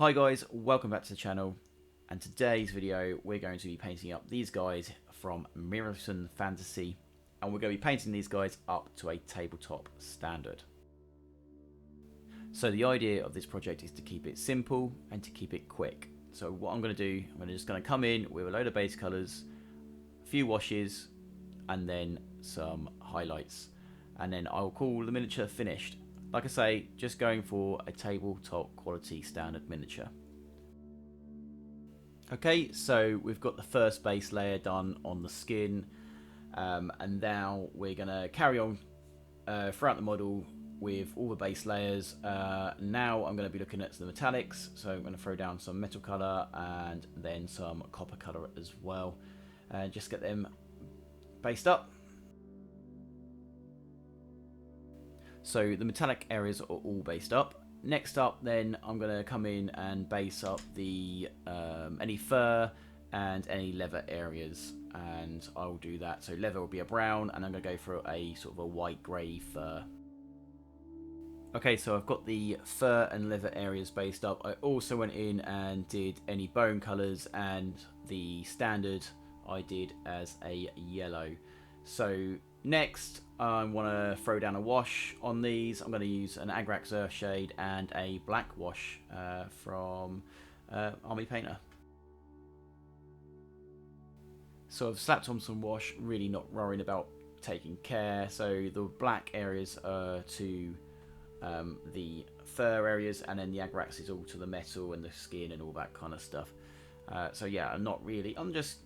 Hi guys, welcome back to the channel, and today's video we're going to be painting up these guys from Mirrorson Fantasy, and we're going to be painting these guys up to a tabletop standard. So the idea of this project is to keep it simple and to keep it quick. So what I'm going to do, I'm just going to come in with a load of base colours, a few washes, and then some highlights, and then I'll call the miniature finished. Like I say, just going for a tabletop quality standard miniature. Okay, so we've got the first base layer done on the skin, and now we're going to carry on throughout the model with all the base layers. Now I'm going to be looking at the metallics, so I'm going to throw down some metal colour and then some copper colour as well, and just get them based up. So the metallic areas are all based up. Next up then I'm going to come in and base up the any fur and any leather areas, and I'll do that. So leather will be a brown, and I'm going to go for a sort of a white grey fur. Okay, so I've got the fur and leather areas based up. I also went in and did any bone colours, and the standard I did as a yellow. So next, I want to throw down a wash on these. I'm going to use an Agrax Earth shade and a black wash from Army Painter. So I've slapped on some wash, really not worrying about taking care. So the black areas are to the fur areas, and then the Agrax is all to the metal and the skin and all that kind of stuff. So yeah, I'm just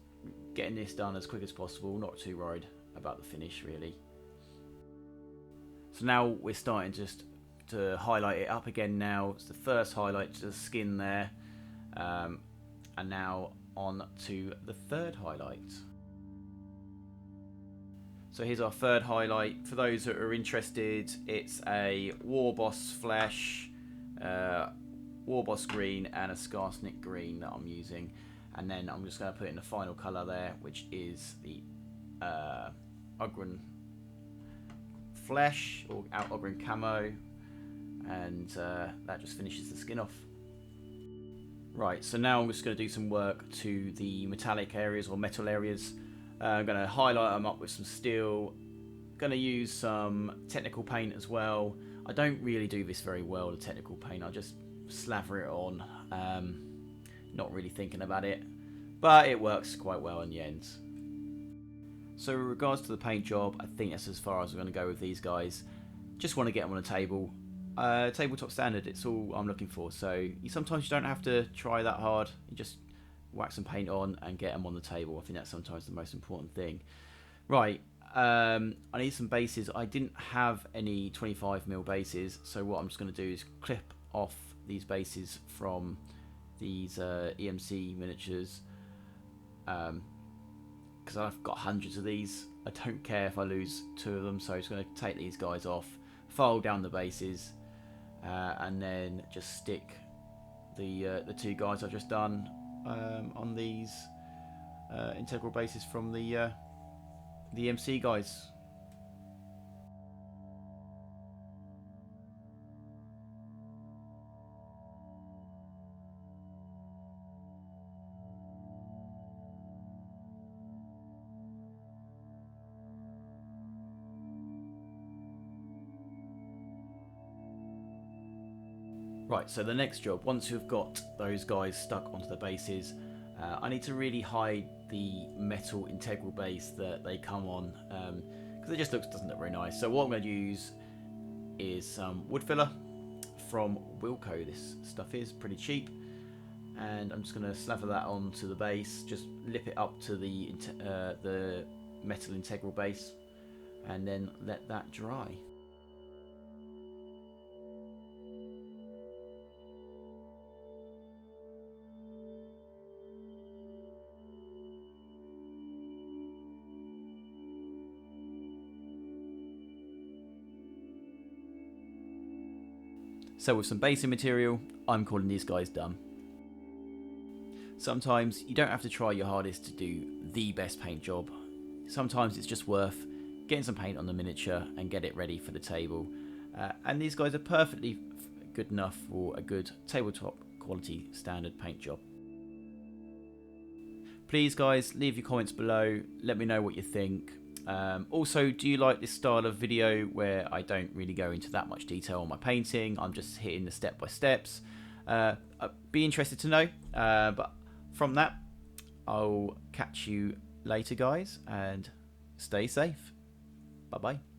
getting this done as quick as possible, not too worried about the finish really. So now we're starting just to highlight it up again. Now it's the first highlight to the skin there, and now on to the third highlight. So here's our third highlight. For those that are interested, it's a Warboss flesh, Warboss green and a Skarsnik green that I'm using, and then I'm just going to put in the final colour there, which is the Ugrin flesh, or Ugrin camo, and that just finishes the skin off. Right, so now I'm just going to do some work to the metallic areas or metal areas. I'm going to highlight them up with some steel. Going to use some technical paint as well. I don't really do this very well, the technical paint. I just slather it on, not really thinking about it, but it works quite well in the end. So in regards to the paint job, I think that's as far as I'm going to go with these guys. Just want to get them on a table. Tabletop standard, it's all I'm looking for. So sometimes you don't have to try that hard. You just whack some paint on and get them on the table. I think that's sometimes the most important thing. Right, I need some bases. I didn't have any 25mm bases, so what I'm just going to do is clip off these bases from these EMC miniatures. Because I've got hundreds of these. I don't care if I lose 2 of them, so I'm just going to take these guys off, file down the bases, and then just stick the 2 guys I've just done on these integral bases from the MC guys. Right, so the next job, once you've got those guys stuck onto the bases, I need to really hide the metal integral base that they come on, because it just doesn't look very nice. So what I'm going to use is some wood filler from Wilco. This stuff is pretty cheap, and I'm just going to slather that onto the base, just lip it up to the metal integral base, and then let that dry. So with some basing material, I'm calling these guys done. Sometimes you don't have to try your hardest to do the best paint job. Sometimes it's just worth getting some paint on the miniature and get it ready for the table. And these guys are perfectly good enough for a good tabletop quality standard paint job. Please guys, leave your comments below, let me know what you think. Also, do you like this style of video where I don't really go into that much detail on my painting, I'm just hitting the step-by-steps? I'd be interested to know, but from that, I'll catch you later guys, and stay safe. Bye bye.